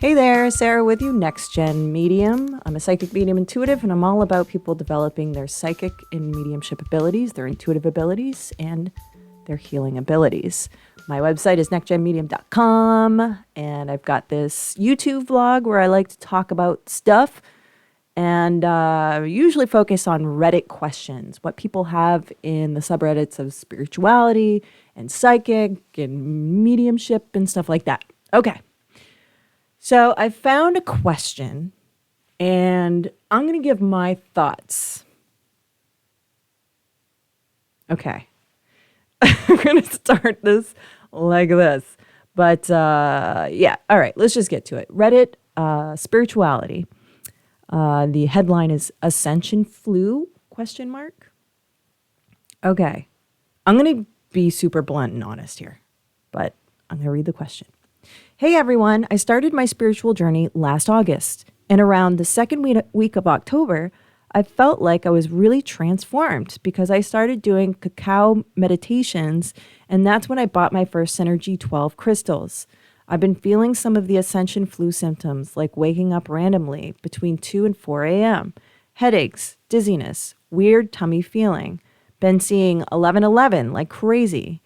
Hey there, Sarah with you, Next Gen Medium. I'm a psychic medium intuitive, and I'm all about people developing their psychic and mediumship abilities, their intuitive abilities, and their healing abilities. My website is nextgenmedium.com, and I've got this YouTube vlog where I like to talk about stuff and usually focus on Reddit questions, what people have in the subreddits of spirituality and psychic and mediumship and stuff like that. Okay. So I found a question, and I'm going to give my thoughts. Okay. I'm going to start this like this. But yeah, all right, let's just get to it. Reddit, spirituality. The headline is Ascension Flu, question mark. Okay. I'm going to be super blunt and honest here, but I'm going to read the question. Hey everyone, I started my spiritual journey last August, and around the second week of October, I felt like I was really transformed because I started doing cacao meditations, and that's when I bought my first Synergy 12 crystals. I've been feeling some of the Ascension Flu symptoms, like waking up randomly between 2 and 4 a.m., headaches, dizziness, weird tummy feeling, been seeing 1111 like crazy.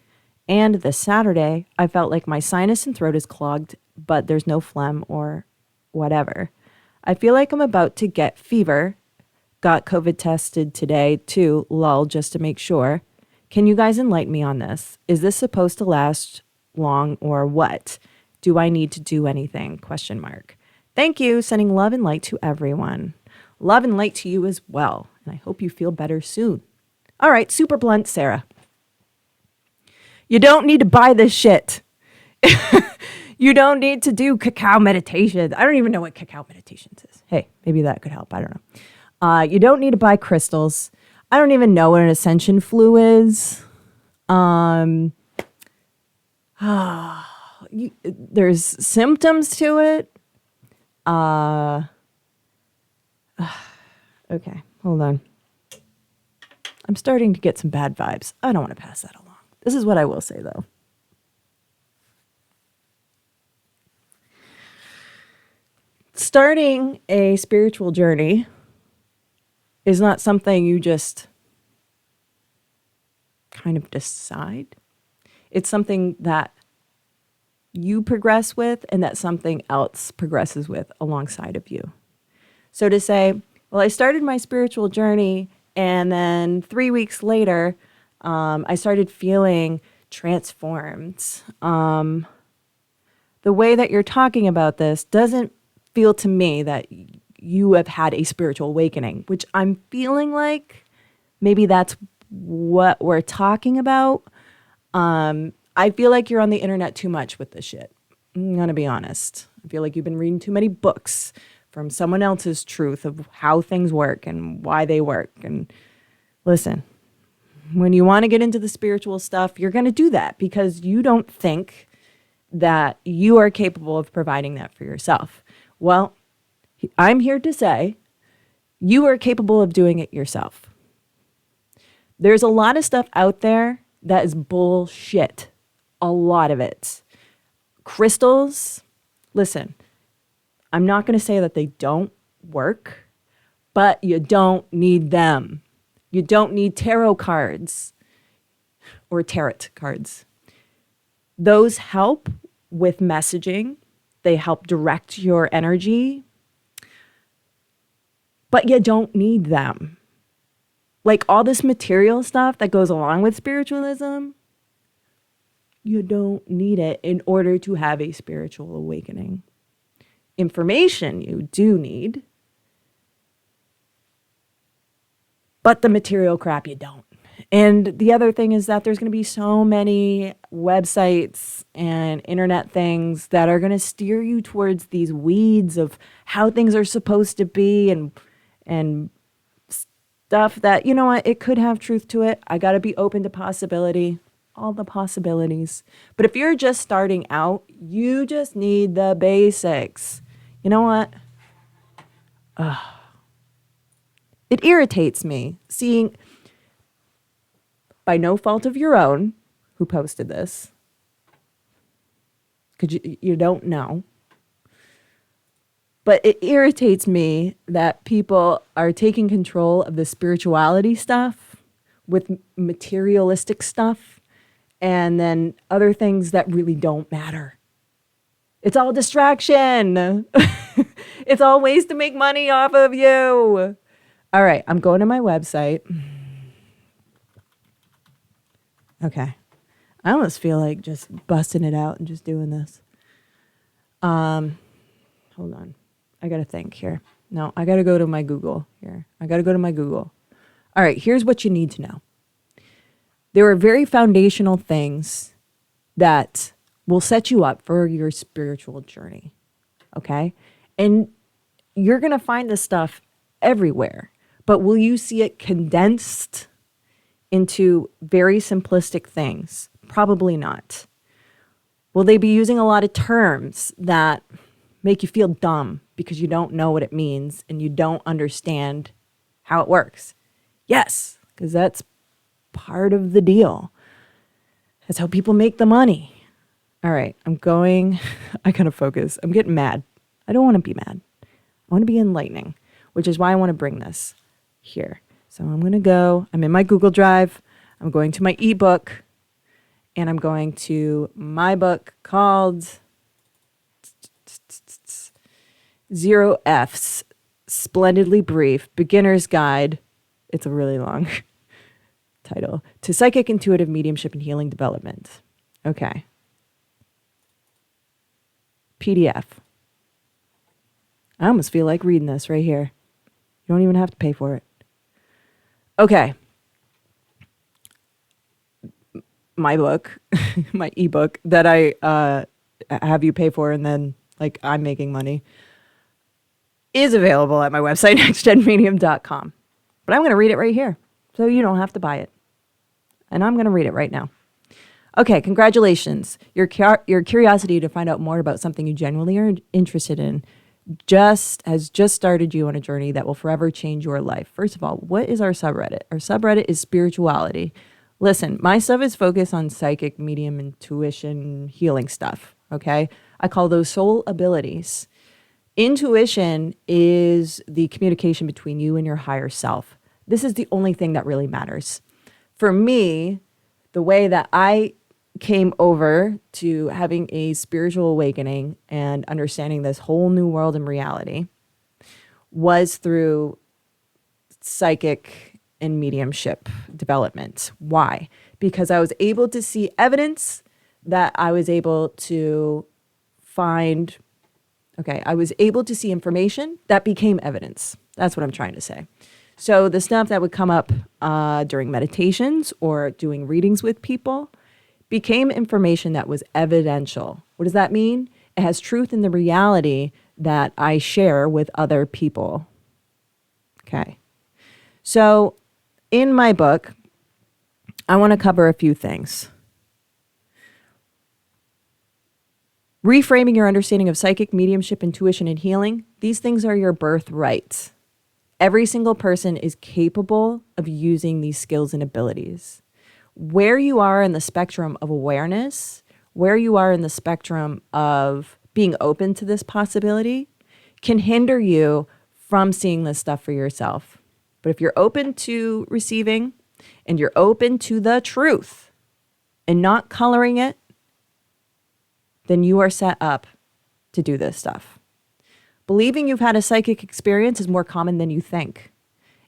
And this Saturday, I felt like my sinus and throat is clogged, but there's no phlegm or whatever. I feel like I'm about to get fever. Got COVID tested today too, lol, just to make sure. Can you guys enlighten me on this? Is this supposed to last long or what? Do I need to do anything? Question mark. Thank you. Sending love and light to everyone. Love and light to you as well. And I hope you feel better soon. All right, super blunt, Sarah. You don't need to buy this shit. You don't need to do cacao meditations. I don't even know what cacao meditations is. Hey, maybe that could help. I don't know. You don't need to buy crystals. I don't even know what an ascension flu is. There's symptoms to it. Okay, hold on. I'm starting to get some bad vibes. I don't want to pass that along. This is what I will say, though. Starting a spiritual journey is not something you just kind of decide. It's something that you progress with and that something else progresses with alongside of you. So to say, well, I started my spiritual journey and then 3 weeks later, I started feeling transformed. The way that you're talking about this doesn't feel to me that you have had a spiritual awakening, which I'm feeling like maybe that's what we're talking about. I feel like you're on the internet too much with this shit. I'm going to be honest. I feel like you've been reading too many books from someone else's truth of how things work and why they work. And listen, when you want to get into the spiritual stuff, you're going to do that because you don't think that you are capable of providing that for yourself. Well, I'm here to say you are capable of doing it yourself. There's a lot of stuff out there that is bullshit. A lot of it. Crystals, listen, I'm not going to say that they don't work, but you don't need them. You don't need tarot cards or tarot cards. Those help with messaging. They help direct your energy, but you don't need them. Like all this material stuff that goes along with spiritualism, you don't need it in order to have a spiritual awakening. Information you do need, but the material crap you don't. And the other thing is that there's going to be so many websites and internet things that are going to steer you towards these weeds of how things are supposed to be and stuff that, you know what, it could have truth to it. I got to be open to possibility, all the possibilities. But if you're just starting out, you just need the basics. You know what? It irritates me seeing, by no fault of your own, who posted this, because you don't know, But it irritates me that people are taking control of the spirituality stuff with materialistic stuff and then other things that really don't matter. It's all distraction. It's all ways to make money off of you. All right, I'm going to my website. Okay. I almost feel like just busting it out and just doing this. Hold on. I got to think here. No, I got to go to my Google here. All right, here's what you need to know. There are very foundational things that will set you up for your spiritual journey. Okay? And you're going to find this stuff everywhere. But will you see it condensed into very simplistic things? Probably not. Will they be using a lot of terms that make you feel dumb because you don't know what it means and you don't understand how it works? Yes, because that's part of the deal. That's how people make the money. All right, I gotta focus. I'm getting mad. I don't want to be mad. I want to be enlightening, which is why I want to bring this here. So I'm in my Google Drive. I'm going to my ebook, and I'm going to my book called Zero Effs, Splendidly Brief, Beginner's Guide. It's a really long title. To Psychic, Intuitive Mediumship, and Healing Development. Okay. PDF. I almost feel like reading this right here. You don't even have to pay for it. Okay. My book, my ebook that I have you pay for and then like I'm making money is available at my website, nextgenmedium.com. But I'm going to read it right here so you don't have to buy it. And I'm going to read it right now. Okay, congratulations. Your curiosity to find out more about something you genuinely are interested in has just started you on a journey that will forever change your life. First of all, what is our subreddit? Our subreddit is spirituality. Listen, my stuff is focused on psychic, medium, intuition, healing stuff, okay? I call those soul abilities. Intuition is the communication between you and your higher self. This is the only thing that really matters. For me, the way that I came over to having a spiritual awakening and understanding this whole new world and reality was through psychic and mediumship development. Why? Because I was able to see evidence that I was able to find. Okay, I was able to see information that became evidence. That's what I'm trying to say. So the stuff that would come up during meditations or doing readings with people became information that was evidential. What does that mean? It has truth in the reality that I share with other people. Okay. So in my book, I want to cover a few things. Reframing your understanding of psychic, mediumship, intuition, and healing. These things are your birthright. Every single person is capable of using these skills and abilities. Where you are in the spectrum of awareness, where you are in the spectrum of being open to this possibility can hinder you from seeing this stuff for yourself. But if you're open to receiving and you're open to the truth and not coloring it, then you are set up to do this stuff. Believing you've had a psychic experience is more common than you think.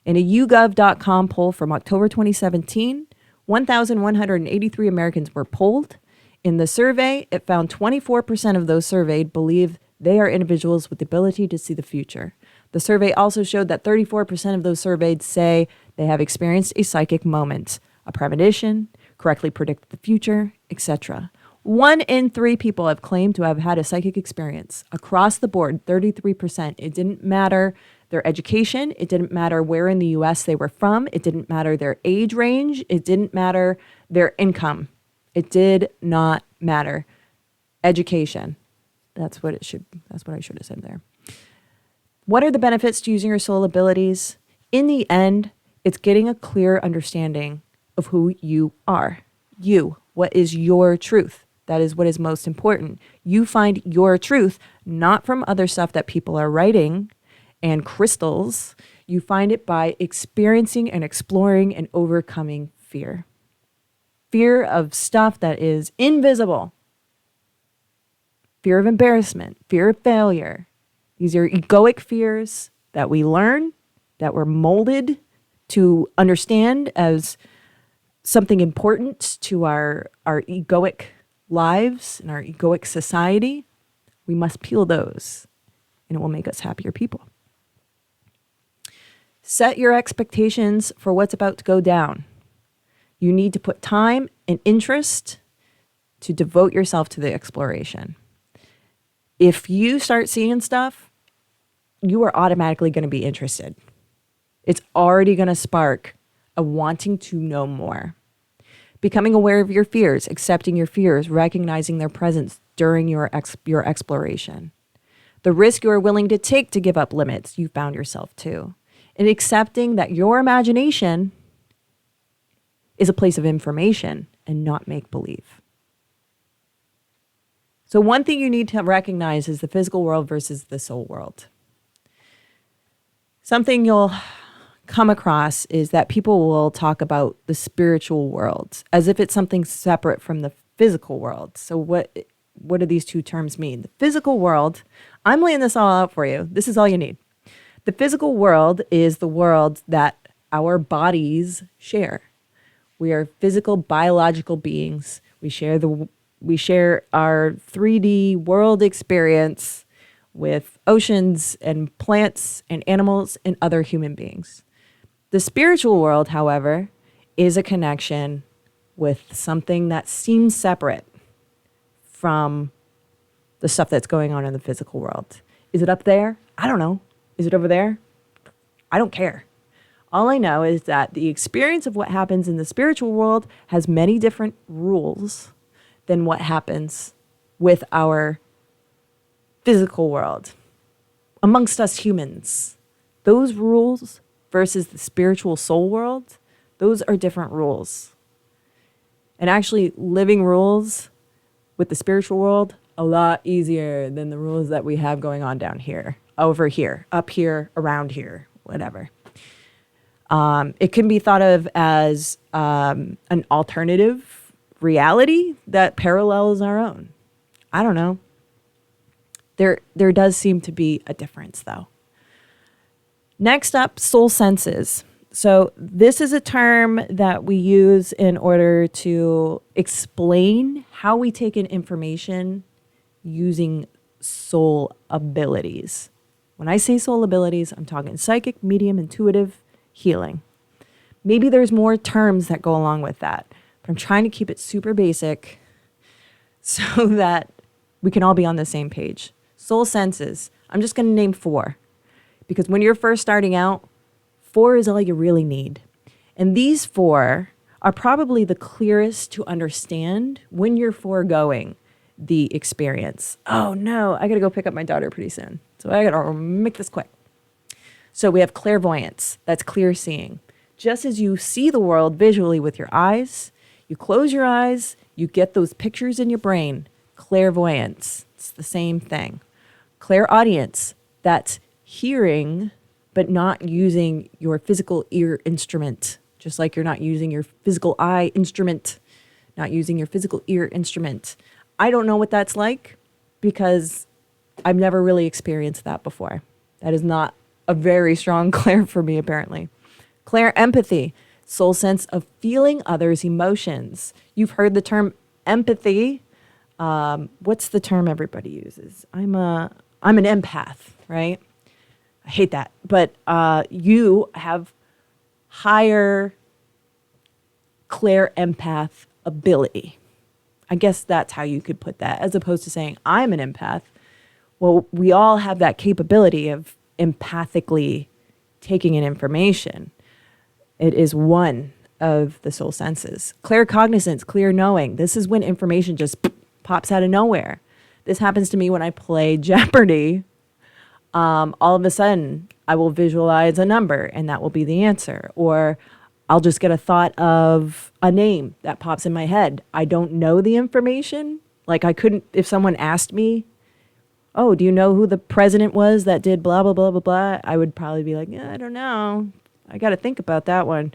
In a YouGov.com poll from October 2017, 1,183 Americans were polled. In the survey, it found 24% of those surveyed believe they are individuals with the ability to see the future. The survey also showed that 34% of those surveyed say they have experienced a psychic moment, a premonition, correctly predicted the future, etc. 1 in 3 people have claimed to have had a psychic experience. Across the board, 33%. It didn't matter their education. It didn't matter where in the U.S. they were from. It didn't matter their age range. It didn't matter their income. It did not matter. Education. That's what I should have said there. What are the benefits to using your soul abilities? In the end, it's getting a clear understanding of who you are. You. What is your truth? That is what is most important. You find your truth, not from other stuff that people are writing and crystals. You find it by experiencing and exploring and overcoming fear. Fear of stuff that is invisible. Fear of embarrassment, fear of failure. These are egoic fears that we learn, that we're molded to understand as something important to our egoic lives and our egoic society. We must peel those, and it will make us happier people. Set your expectations for what's about to go down. You need to put time and interest to devote yourself to the exploration. If you start seeing stuff, you are automatically going to be interested. It's already going to spark a wanting to know more. Becoming aware of your fears, accepting your fears, recognizing their presence during your exploration. The risk you are willing to take to give up limits you found yourself to. And accepting that your imagination is a place of information and not make-believe. So one thing you need to recognize is the physical world versus the soul world. Something you'll come across is that people will talk about the spiritual world as if it's something separate from the physical world. So what do these two terms mean? The physical world, I'm laying this all out for you. This is all you need. The physical world is the world that our bodies share. We are physical, biological beings. We share our 3D world experience with oceans and plants and animals and other human beings. The spiritual world, however, is a connection with something that seems separate from the stuff that's going on in the physical world. Is it up there? I don't know. Is it over there? I don't care. All I know is that the experience of what happens in the spiritual world has many different rules than what happens with our physical world. Amongst us humans, those rules versus the spiritual soul world, those are different rules. And actually living rules with the spiritual world, a lot easier than the rules that we have going on down here, over here, up here, around here, whatever. It can be thought of as an alternative reality that parallels our own. I don't know. There does seem to be a difference, though. Next up, soul senses. So this is a term that we use in order to explain how we take in information using soul abilities. When I say soul abilities, I'm talking psychic, medium, intuitive, healing. Maybe there's more terms that go along with that, but I'm trying to keep it super basic so that we can all be on the same page. Soul senses. I'm just going to name 4. Because when you're first starting out, 4 is all you really need. And these 4 are probably the clearest to understand when you're foregoing the experience. Oh no, I gotta go pick up my daughter pretty soon. So I gotta make this quick. So we have clairvoyance, that's clear seeing. Just as you see the world visually with your eyes, you close your eyes, you get those pictures in your brain. Clairvoyance, it's the same thing. Clairaudience, that's hearing, but not using your physical ear instrument, just like you're not using your physical eye instrument, not using your physical ear instrument. I don't know what that's like because I've never really experienced that before. That is not a very strong clair for me, apparently. Clair empathy, soul sense of feeling others' emotions. You've heard the term empathy. What's the term everybody uses? I'm an empath, right? I hate that. But you have higher clair empath ability. I guess that's how you could put that, as opposed to saying I'm an empath. Well, we all have that capability of empathically taking in information. It is one of the soul senses. Claircognizance, clear knowing. This is when information just pops out of nowhere. This happens to me when I play Jeopardy. All of a sudden, I will visualize a number, and that will be the answer. Or I'll just get a thought of a name that pops in my head. I don't know the information, Like I couldn't, if someone asked me, oh, do you know who the president was that did blah, blah, blah, blah, blah? I would probably be like, yeah, I don't know. I got to think about that one.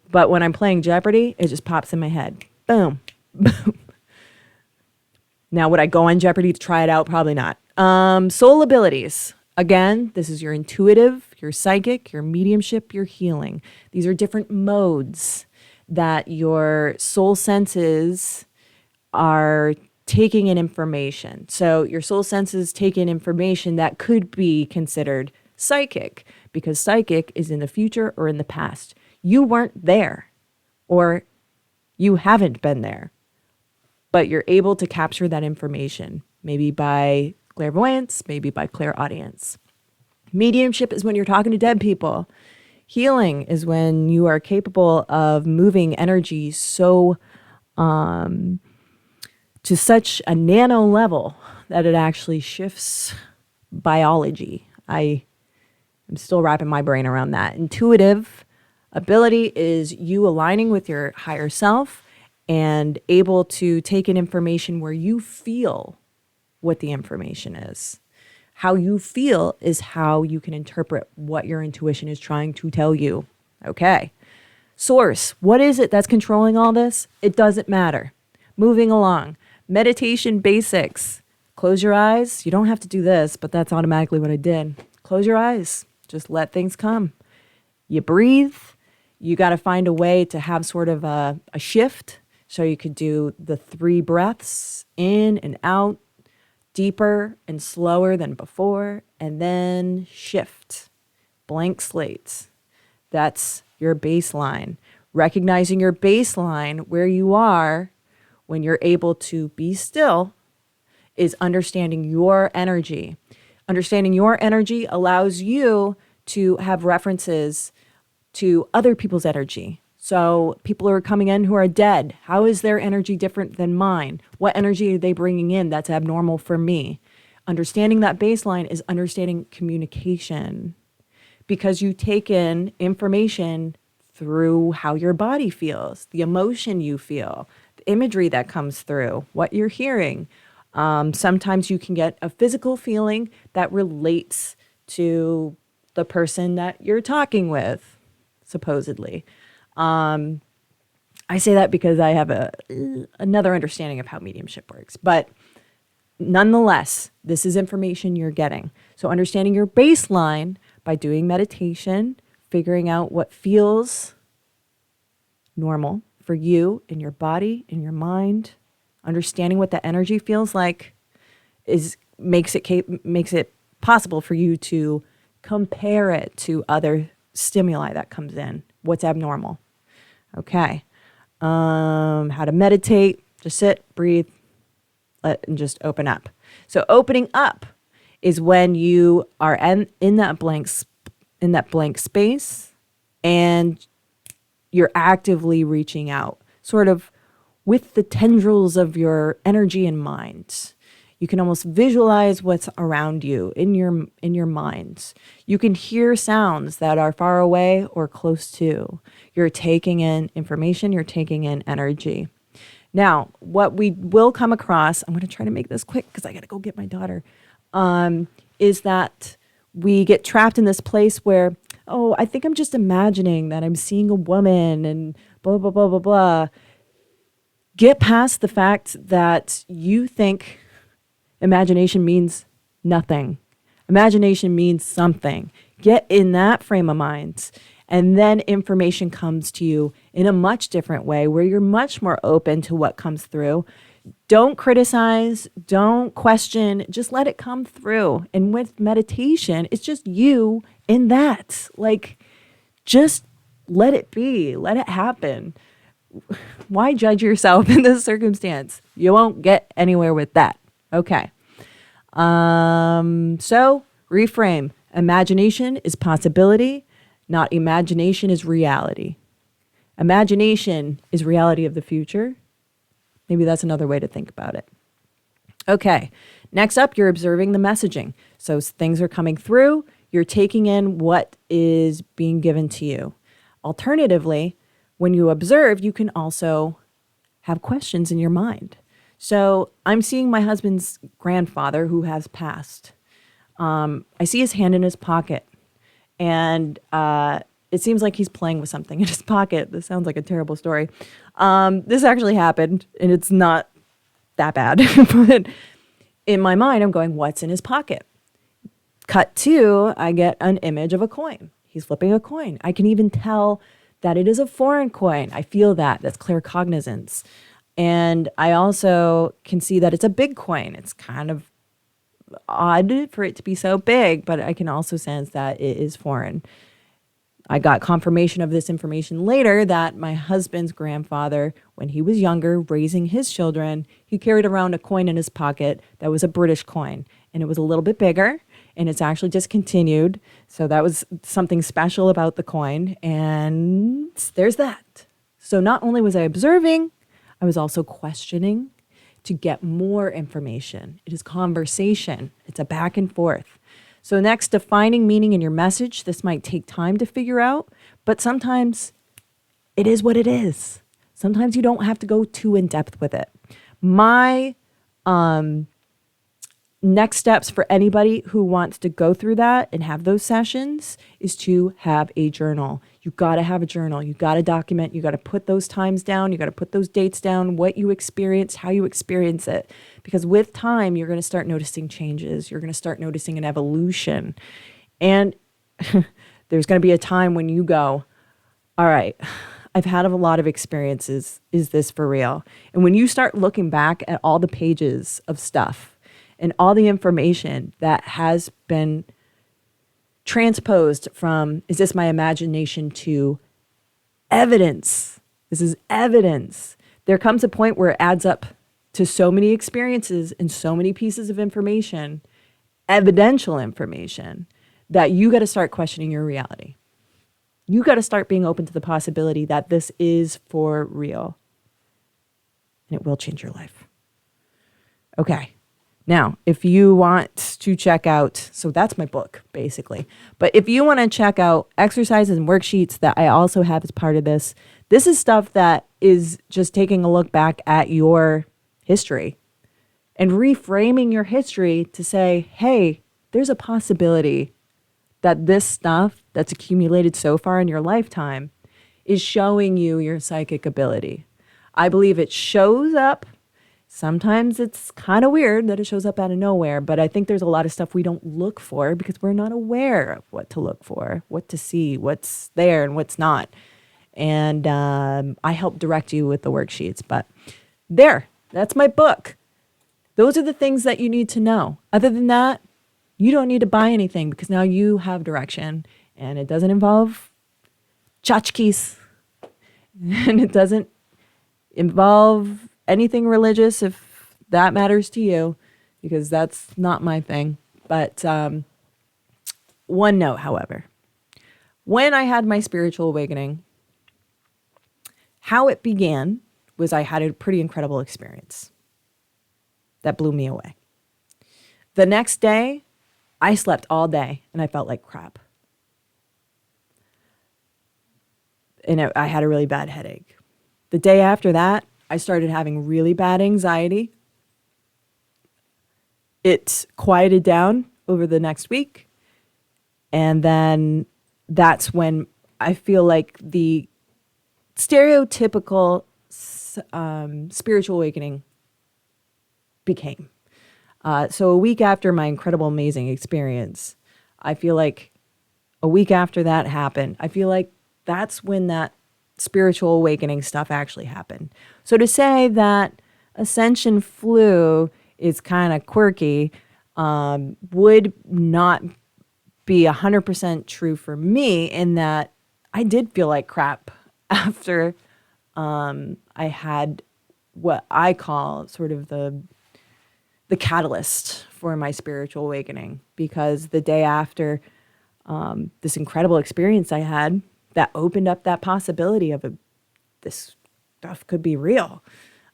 But when I'm playing Jeopardy, it just pops in my head. Boom. Now, would I go on Jeopardy to try it out? Probably not. Soul abilities. Again, this is your intuitive, your psychic, your mediumship, your healing. These are different modes that your soul senses are taking in information. So your soul senses take in information that could be considered psychic, because psychic is in the future or in the past. You weren't there, or you haven't been there, but you're able to capture that information, maybe by clairvoyance, maybe by clairaudience. Mediumship is when you're talking to dead people. Healing is when you are capable of moving energy so to such a nano level that it actually shifts biology. I'm still wrapping my brain around that. Intuitive ability is you aligning with your higher self and able to take in information where you feel what the information is. How you feel is how you can interpret what your intuition is trying to tell you. Okay. Source. What is it that's controlling all this? It doesn't matter. Moving along. Meditation basics. Close your eyes. You don't have to do this, but that's automatically what I did. Close your eyes. Just let things come. You breathe. You got to find a way to have sort of a shift. So you could do the 3 breaths in and out, deeper and slower than before, and then shift. Blank slate. That's your baseline. Recognizing your baseline, where you are when you're able to be still, is understanding your energy. Understanding your energy allows you to have references to other people's energy. So people who are coming in who are dead, how is their energy different than mine? What energy are they bringing in that's abnormal for me? Understanding that baseline is understanding communication, because you take in information through how your body feels, the emotion you feel, the imagery that comes through, what you're hearing. Sometimes you can get a physical feeling that relates to the person that you're talking with, supposedly. I say that because I have another understanding of how mediumship works. But nonetheless, this is information you're getting. So understanding your baseline by doing meditation, figuring out what feels normal for you in your body, in your mind, understanding what the energy feels like makes it possible for you to compare it to other stimuli that comes in. What's abnormal? Okay. How to meditate, just sit, breathe, and just open up. So opening up is when you are in that blank space and you're actively reaching out, sort of with the tendrils of your energy and mind. You can almost visualize what's around you in your mind. You can hear sounds that are far away or close to. You're taking in information, you're taking in energy. Now, what we will come across, I'm going to try to make this quick because I got to go get my daughter, is that we get trapped in this place where, oh, I think I'm just imagining that I'm seeing a woman and blah, blah, blah, blah, blah. Get past the fact that you think imagination means nothing. Imagination means something. Get in that frame of mind. And then information comes to you in a much different way where you're much more open to what comes through. Don't criticize, don't question, just let it come through. And with meditation, it's just you in that. Like, just let it be, let it happen. Why judge yourself in this circumstance? You won't get anywhere with that. Okay. So reframe. Imagination is possibility, not imagination is reality. Imagination is reality of the future. Maybe that's another way to think about it. Okay. Next up, you're observing the messaging. So things are coming through. You're taking in what is being given to you. Alternatively, when you observe, you can also have questions in your mind. So I'm seeing my husband's grandfather who has passed. I see his hand in his pocket, and it seems like he's playing with something in his pocket. This sounds like a terrible story. This actually happened, and it's not that bad. But in my mind, I'm going, what's in his pocket? Cut to, I get an image of a coin. He's flipping a coin. I can even tell that it is a foreign coin. I feel that. That's claircognizance. And I also can see that it's a big coin. It's kind of odd for it to be so big, but I can also sense that it is foreign. I got confirmation of this information later that my husband's grandfather, when he was younger, raising his children, he carried around a coin in his pocket that was a British coin. And it was a little bit bigger, and it's actually discontinued. So that was something special about the coin. And there's that. So not only was I observing, I was also questioning to get more information. It is conversation. It's a back and forth. So next, defining meaning in your message. This might take time to figure out, but sometimes it is what it is. Sometimes you don't have to go too in depth with it. My next steps for anybody who wants to go through that and have those sessions is to have a journal. You got to have a journal. You got to document. You got to put those times down. You got to put those dates down, what you experienced, how you experience it. Because with time, you're going to start noticing changes. You're going to start noticing an evolution. And there's going to be a time when you go, all right, I've had a lot of experiences. Is this for real? And when you start looking back at all the pages of stuff, and all the information that has been transposed from, is this my imagination, to evidence. This is evidence. There comes a point where it adds up to so many experiences and so many pieces of information, evidential information, that you got to start questioning your reality. You got to start being open to the possibility that this is for real. And it will change your life. Okay. Now, if you want to check out, so that's my book, basically. But if you want to check out exercises and worksheets that I also have as part of this, this is stuff that is just taking a look back at your history and reframing your history to say, hey, there's a possibility that this stuff that's accumulated so far in your lifetime is showing you your psychic ability. I believe it shows up. Sometimes it's kind of weird that it shows up out of nowhere, but I think there's a lot of stuff we don't look for because we're not aware of what to look for, what to see, what's there and what's not. And I help direct you with the worksheets, but that's my book. Those are the things that you need to know. Other than that, you don't need to buy anything because now you have direction, and it doesn't involve tchotchkes, and it doesn't involve anything religious, if that matters to you, because that's not my thing. But one note, however, when I had my spiritual awakening, how it began was I had a pretty incredible experience that blew me away. The next day, I slept all day and I felt like crap. And I had a really bad headache. The day after that, I started having really bad anxiety. It quieted down over the next week. And then that's when I feel like the stereotypical spiritual awakening became. So a week after my incredible, amazing experience, I feel like a week after that happened, I feel like that's when that spiritual awakening stuff actually happened. So to say that ascension flu is kind of quirky would not be 100% true for me, in that I did feel like crap after I had what I call sort of the catalyst for my spiritual awakening, because the day after this incredible experience I had that opened up that possibility of this stuff could be real.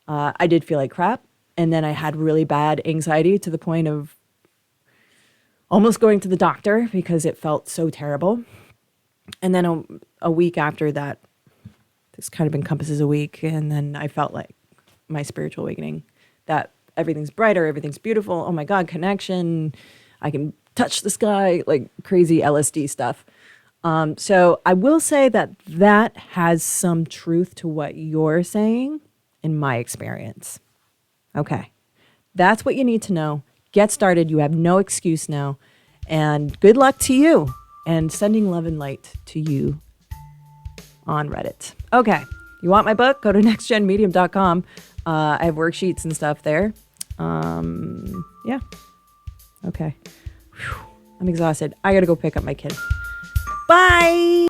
I did feel like crap. And then I had really bad anxiety to the point of almost going to the doctor because it felt so terrible. And then a week after that, this kind of encompasses a week. And then I felt like my spiritual awakening that everything's brighter, everything's beautiful. Oh my God, connection. I can touch the sky, like crazy LSD stuff. So I will say that has some truth to what you're saying in my experience. Okay. That's what you need to know. Get started. You have no excuse now. And good luck to you. And sending love and light to you on Reddit. Okay. You want my book? Go to nextgenmedium.com. I have worksheets and stuff there. Yeah. Okay. Whew. I'm exhausted. I got to go pick up my kid. Bye.